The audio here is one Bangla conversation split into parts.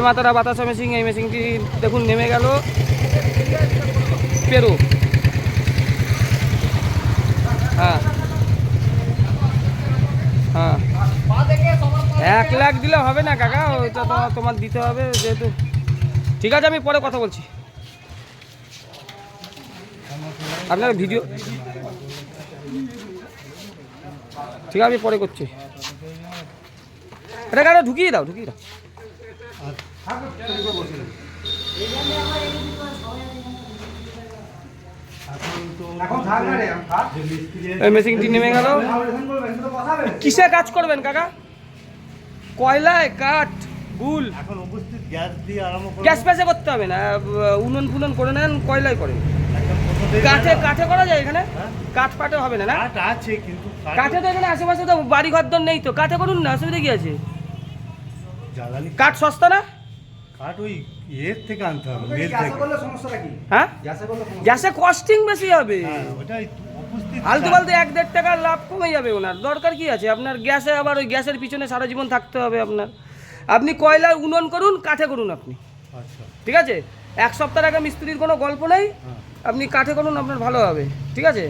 মাতারা বাতাসা মেশিন, এই মেশিনটি দেখুন নেমে গেল পেরো। হ্যাঁ হ্যাঁ, 1 লাখ দিলে হবে না কাকা, ওইটা তো তোমার দিতে হবে যেহেতু। ঠিক আছে, আমি পরে কথা বলছি। আপনার ভিডিও ঠিক আছে, আমি পরে করছি। এটা কারো ঢুকিয়ে দাও, ঢুকিয়ে দাও। মেশিনটি নেমে গেল। কিসে কাজ করবেন কাকা? কয়লায়, কাঠ, গুল? গ্যাস প্যাসে করতে হবে না, উনুন ফুনন করে নেন, কয়লায় করেন। কাঠে করা যায় এখানে? কাঠ পাটে হবে না? কাঠে তো এখানে আশেপাশে তো বাড়ি ঘর দর নেই, তো কাঠে করুন না, অসুবিধা কি আছে? কাঠ সস্তা না? কাঠ ওই এর থেকে আনতে হবে, মেল থেকে। হ্যাঁ, গ্যাসে কস্টিং বেশি হবে, আলতু ফালতু 1-1.5 টাকার লাভ কমে যাবে। ওনার দরকার কি আছে আপনার গ্যাসে? আবার ওই গ্যাসের পিছনে সারা জীবন থাকতে হবে আপনার। আপনি কয়লায় উনুন করুন, কাঠে করুন আপনি, ঠিক আছে? 1 সপ্তাহ আগে মিস্ত্রির কোনো গল্প নেই, আপনি কাঠে করুন, আপনার ভালো হবে, ঠিক আছে?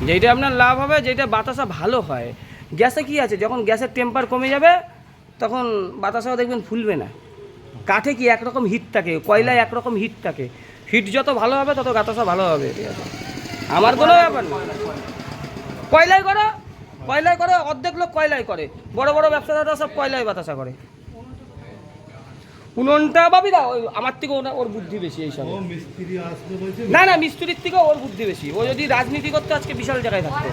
যেইটা আপনার লাভ হবে, যেটা বাতাসা ভালো হয়। গ্যাসে কি আছে, যখন গ্যাসের টেম্পার কমে যাবে তখন বাতাসাও দেখবেন ফুলবে না। কাঠে কি একরকম হিট থাকে, কয়লায় একরকম হিট থাকে। হিট যত ভালো হবে তত বাতাসা ভালো হবে, ঠিক আছে? আমার কোনো ব্যাপার না। কয়লায় করো, কয়লায় করে, অর্ধেক লোক কয়লায় করে, বড় বড় ব্যবসাদাররা সব কয়লায় বাতাসা করে। উনুনটা বাবিদা ওই আমার থেকে ওর বুদ্ধি বেশি এইসব। না না, মিস্ত্রির থেকে ওর বুদ্ধি বেশি। ও যদি রাজনীতি করতে আজকে বিশাল জায়গায় থাকতো।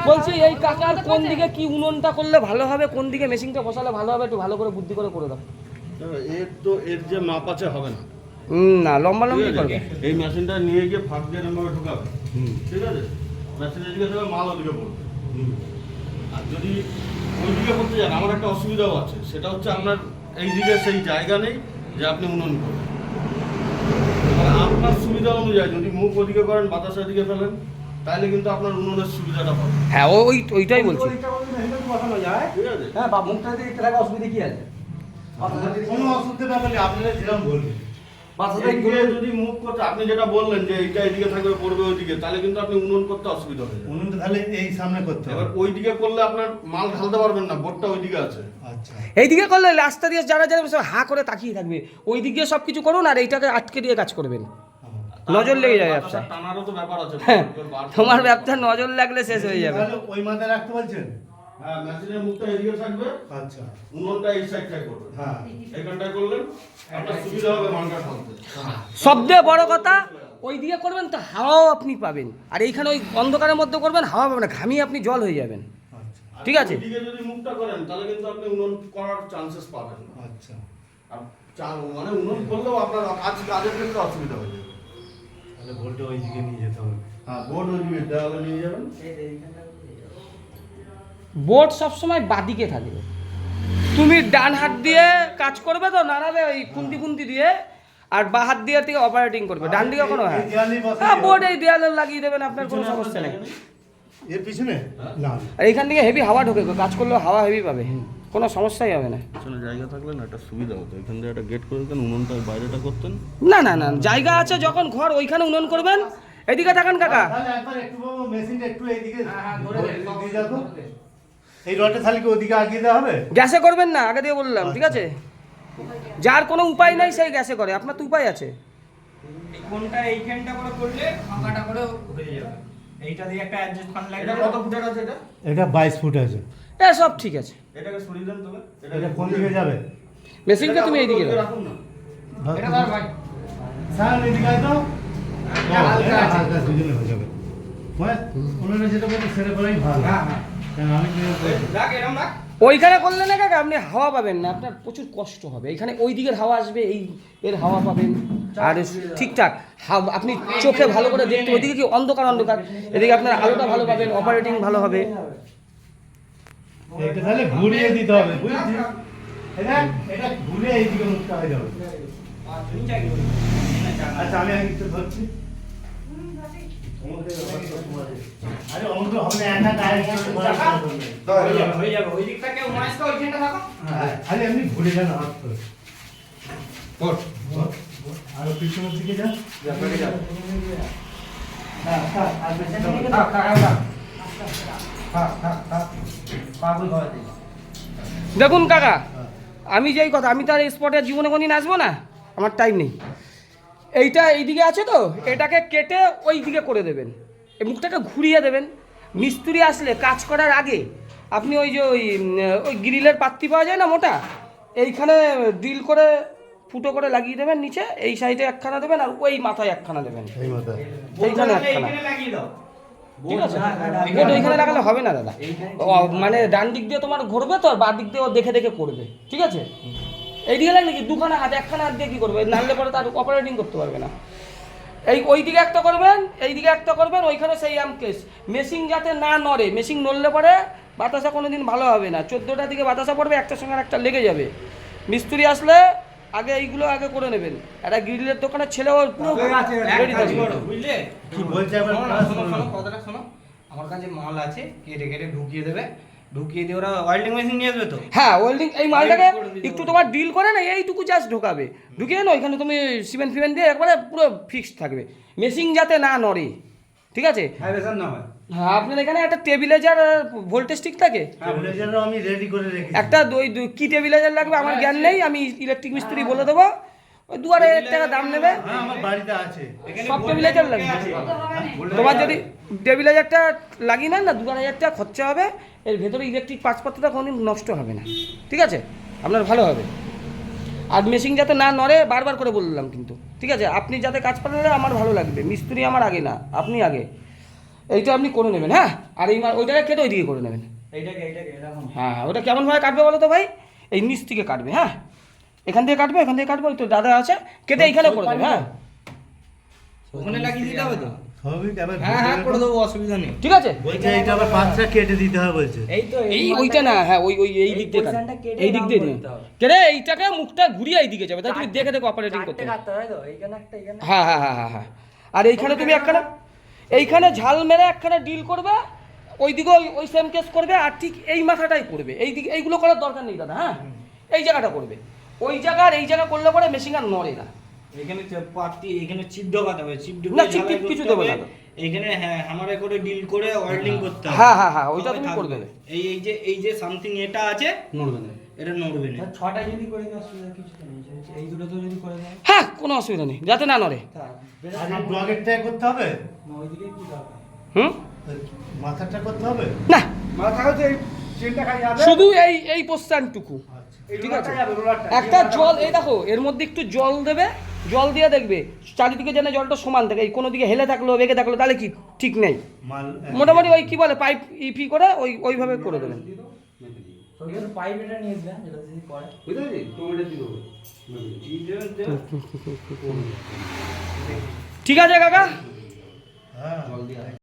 বলছি এই কাকার কোন দিকে কি উনুনটা করলে ভালো হবে, কোন দিকে মেশিনটা বসালে ভালো হবে, একটু ভালো করে বুদ্ধি করে দাও। এর যে মাপ আছে হবে না, না লম্বা লম্বি করবে। এই মেশিনটা নিয়ে গিয়ে ফাঁক দিয়ে এরকমভাবে ঢুকাবে, ঠিক আছে? মেশিনের দিকে যাবে, মাল ওদিকে পড়বে। আর যদি ওই দিকে করতে যান, আমার একটা অসুবিধাও আছে, সেটা হচ্ছে আপনার এই দিকে সেই জায়গা নেই যে আপনি উনুন করবেন। আপনার সুবিধা অনুযায়ী যদি মুখ ওদিকে করেন, বাতাসের দিকে ফেলেন, তাহলে কিন্তু আপনার উনুনের সুবিধাটা পাবেন। হ্যাঁ, ওইটাই বলছি। ঠিক আছে? হ্যাঁ, বা মুখটা দিয়ে একটা টাকা অসুবিধা কি আছে? কোনো অসুবিধা না বলে আপনারা যেরকম বলবেন। যদি মুখ করতে আপনি যেটা বললেন যে এইটা এদিকে থাকবে, পড়বে ওইদিকে, তাহলে কিন্তু আপনি উনুন করতে অসুবিধা হবে। উনুনটা তাহলে এই সামনে করতে হবে। এবার ওইদিকে করলে আপনার মাল ঢালতে পারবেন না, বোর্ডটা ওইদিকে আছে। আচ্ছা, এইদিকে করলে রাস্তা দিয়ে যারা সব হা করে তাকিয়ে থাকবে, ওই দিক দিয়ে সব কিছু করুন আর এইটাকে আটকে দিয়ে কাজ করবেন। নজর লেগে যাবে ব্যবসা, টানারও তো ব্যাপার আছে। তোমার ব্যবসা নজর লাগলে শেষ হয়ে যাবে। তাহলে ওই মাথায় রাখতে বলছেন? হ্যাঁ, মেশিনের মুখটা এদিকে থাকবে, আচ্ছা, উনুনটা এই সাইডটায় করবে। হ্যাঁ, এখানটায় করলেন আপনার সুবিধা হবে মালটা ঢালতে। সবচেয়ে বড় কথা, ওই দিকে করবেন তো হাওয়াও আপনি পাবেন, আর এইখানে ওই অন্ধকারের মধ্যে করবেন, হাওয়া পাবেন না, ঘামিয়ে আপনি জল হয়ে যাবেন, ঠিক আছে? ওইদিকে যদি মুখটা করেন তাহলে কিন্তু আপনি উনুন করার চান্সেস পাবেন না। আচ্ছা, আর মানে উনুন করলেও আপনার কাজের ক্ষেত্রে অসুবিধা হয়ে যাবে। তাহলে ভোল্টটা ওই দিকে নিয়ে যেতে হবে। হ্যাঁ, বোর্ড ওইদিকে দেওয়ালে নিয়ে যাবেন। বোর্ড সবসময় বাদিকে থাকবে। তুমি ডান হাত দিয়ে কাজ করবে তো নাড়াবে ওই খুন্তি দিয়ে, আর বা হাত দিয়ে থেকে অপারেটিং করবে, ডান দিকে কোনো। হ্যাঁ, বোর্ড এই দেয়ালে লাগিয়ে দেবেন, আপনার কোনো সমস্যা নেই। এর পিছনে না, আর এইখান থেকে হেভি হাওয়া ঢোকে, কাজ করলেও হাওয়া হেভি পাবে, কোনো সমস্যাই হবে না। পিছনে জায়গা থাকলে না একটা সুবিধা হতো, এখান দিয়ে একটা গেট করে দিতেন, উনুনটা বাইরেটা করতেন। না না না, জায়গা আছে যখন ঘর, ওইখানে উনুন করবেন। এদিকে থাকেন কাকা, তাহলে একবার একটু মেশিনটা একটু এইদিকে দিয়ে যাও তো। এই রডটা তাহলে কি ওদিকে আগিয়ে দেওয়া হবে? গ্যাসে করবেন না, আগে দিয়ে বললাম, ঠিক আছে? যার কোনো উপায় নাই সেই গ্যাসে করে, আপনার তো উপায় আছে। কোনটা এইখানটা করে করলে ফাঁকাটা করে হয়ে যাবে। এইটা দিয়ে একটা অ্যাডজাস্ট ফান লাগবে। এটা কত ফুটের আছে এটা? এটা 22 ফুট আছে। সব ঠিক আছে। এটাকে সরিয়ে দেন তবে। এটা কোন দিকে যাবে? মেশিনকে তুমি এইদিকে দাও। রাখুন না। এটা ধর ভাই। স্যার এদিকে আয় তো। হালকা আছে। হালকা দুজনে হয়ে যাবে। মানে ওনারা যেটা বলছে সেটা করাই ভালো। হ্যাঁ হ্যাঁ। কারণ আমি রাখ এরকম রাখ। ওইখানে করলে না কাকা আপনি হাওয়া পাবেন না, আপনার প্রচুর কষ্ট হবে। এখানে ওই দিকের হাওয়া আসবে, এই এর হাওয়া পাবেন, আর ঠিকঠাক আপনি চোখে ভালো করে দেখতে, ওইদিকে কি অন্ধকার, এদিকে আপনার আলোটা ভালো পাবেন, অপারেটিং ভালো হবে। এটা তাহলে ঘুরিয়ে দিতে হবে, বুঝলি? এটা ঘুরে এইদিকে মুখটা হয়ে যাবে। আচ্ছা, আমি একটু ধরছি। আরে অন্য হবে না, একা ডাইরেক্ট হয়ে যাবে ওই দিকটা কেউ মাইসটা ওইখানটা থাকো। আরে এমনি ঘুরে যান হাত তো ওঠ। আর পিছনের দিকে যান। দেখুন কাকা, আমি যেই কথা, আমি তো আর স্পটে জীবনে কোনদিন আসবো না, আমার টাইম নেই। এইটা এইদিকে আছে তো, এটাকে কেটে ওই দিকে করে দেবেন, এই মুখটাকে ঘুরিয়ে দেবেন। মিস্ত্রি আসলে কাজ করার আগে আপনি ওই যে ওই গ্রিলের পাত্তি পাওয়া যায় না মোটা, এইখানে ড্রিল করে ফুটো করে লাগিয়ে দেবেন নিচে, এই সাইডে একখানা দেবেন আর ওই মাথায় একখানা দেবেন, এই মাথা এইখানে একখানা। এইখানে লাগিয়ে দাও। ঠিক আছে, বোর্ড ওইখানে লাগালে হবে না দাদা, মানে ডান দিক দিয়ে তোমার ঘুরবে তো, আর বাঁ দিক দিয়ে ও দেখে দেখে করবে। ঠিক আছে, এইদিকে লাগলে কি দুখানা হাত, একখানা হাত দিয়ে কী করবে, নাহলে পরে তার অপারেটিং করতে পারবে না। এই ওই দিকে একটা করবেন, এই দিকে একটা করবেন, ওইখানে সেই কেস। মেশিন যাতে না নড়ে, মেশিন নড়লে পরে বাতাসা কোনো দিন ভালো হবে না। 14টার দিকে বাতাসা পড়বে, একটার সঙ্গে একটা লেগে যাবে। মিস্ত্রি আসলে আগে এইগুলো আগে করে নেবেন। একটা গ্রিলের দোকানের ছেলেও পুরো রেডি কাজ থাকবে। করো, বুঝলে? কি বলছে আবার শোনো, শোনো, কথাটা শোনো। আমার কাছে মাল আছে, কেটে কেটে ঢুকিয়ে দেবে, ঢুকিয়ে দিয়ে ওরা ওয়েল্ডিং মেশিন নিয়ে আসবে তো। হ্যাঁ, ওয়েল্ডিং এই মালটাকে একটু তোমার ডিল করে না, এইটুকু জাস্ট ঢোকাবে, ঢুকিয়ে না ওইখানে তুমি সিমেন্ট ফিমেন্ট দিয়ে একবারে পুরো ফিক্সড থাকবে, মেশিন যাতে না নড়ে। ঠিক আছে, ভাইব্রেশন না হয়। হ্যাঁ, আপনার এখানে একটা টেবিলাইজার ভোল্টেজ ঠিক থাকে, টেবিলের আমি রেডি করে রেখেছি। একটা কি টেবিলাইজার লাগবে আমার জ্ঞান নেই, আমি ইলেকট্রিক মিস্ত্রি বলে দেবো, ওই 2-2.5 টাকা দাম নেবে। হ্যাঁ আমার বাড়িতে আছে। সব টেবিলাইজার লাগবে, তোমার যদি টেবিলাইজারটা লাগিয়ে নেন না 2-2.5 টাকা খরচা হবে, এর ভেতরে ইলেকট্রিক পার্টসপত্রটা কোনোদিন নষ্ট হবে না। ঠিক আছে, আপনার ভালো হবে। আর মেশিন যাতে না নড়ে, বারবার করে বললাম কিন্তু। ঠিক আছে, আপনি যাতে কাজ পারেন আমার ভালো লাগবে, মিস্ত্রি আমার আগে না, আপনি আগে। এইটা আপনি করে নেবেন। হ্যাঁ, আর এই ওইটাকে কেটে ওইদিকে করে নেবেন। এইটাকে এরকম। হ্যাঁ, ওটা কেমনভাবে কাটবে বলো তো ভাই? এই নিচ থেকে কাটবে। হ্যাঁ, এখান থেকে কাটবে, এখান থেকে কাটবে, ওই তো দাদা আছে, কেটে এইখানে করে দেবে। হ্যাঁ, ওখানে লাগিয়ে দিতে হবে তো। স্বাভাবিক আবার হ্যাঁ হ্যাঁ, করে দেবো, অসুবিধা নেই। ঠিক আছে। বলছে এইটা আবার পাঁচটা কেটে দিতে হবে বলছে। এই তো এই ওইটা না, হ্যাঁ ওই ওই এই দিক দিয়ে কাটবে, পোর্শনটা কেটে এই দিক দিয়ে রাউন্ড দিন। করতে হবে। কেটে এইটাকে মুখটা ঘুরিয়ে এই দিকে যাবে, তাই তুমি দেখে দেখে অপারেটিং করতে হবে। কাটতে হয় তো, এইখানে একটা, এইখানে। হ্যাঁ হ্যাঁ হ্যাঁ হ্যাঁ হ্যাঁ। আর এইখানে তুমি একখানা, এইখানে ঝাল মেরে একখানা ডিল করবে, ওইদিকে ওই সেম কেস করবে, আর ঠিক এই মাথাটাই করবে, এই দিকে এইগুলো করার দরকার নেই দাদা। হ্যাঁ, এই জায়গাটা করবে, ওই জায়গা আর এই জায়গা করলে পরে মেশিন আর নড়ে না। এখানে পার্টি, এখানে চিপ ঢোকাতে হবে, চিপ ঢুকে না, চিপ টিপ কিছু দেবে না। এইখানে হ্যাঁ হামারে করে ডিল করে ওয়েল্ডিং করতে হবে। হ্যাঁ হ্যাঁ হ্যাঁ, ওইটা তবে তুমি থাকবে। করে দেবে। এই যে সামথিং এটা আছে, নড়বে না। এটা নড়বে না। ছটা যদি করে দেওয়া অসুবিধা কিছু তো নেই, এই দুটো তো যদি করে দেয় হ্যাঁ, কোনো অসুবিধা নেই, যাতে না নড়ে। আর এই ব্লগেরটা করতে হবে, ওইদিকে কি দরকার? হুম, মাথাটা করতে হবে। না, মাথা হচ্ছে এই চেনটা খাই যাবে, শুধু এই পোস্টানটুকু। এই ঠিক আছে, রোলারটা যাবে, রোলারটা। একটা জল, এই দেখো এর মধ্যে একটু জল দেবে, জল দিয়ে দেখবে চারিদিকে যেন জলটা সমান থাকে, এই কোনো দিকে হেলে থাকলো বেঁকে থাকলো তাহলে কি ঠিক নেই। মাল মোটামুটি ওই কি বলে পাইপ ইপি করে ওইভাবে করে দেবেন। ওইখানে পাইপ এটা নিয়ে আসবে, যেটা যদি করে। ঠিক আছে কাকা। হ্যাঁ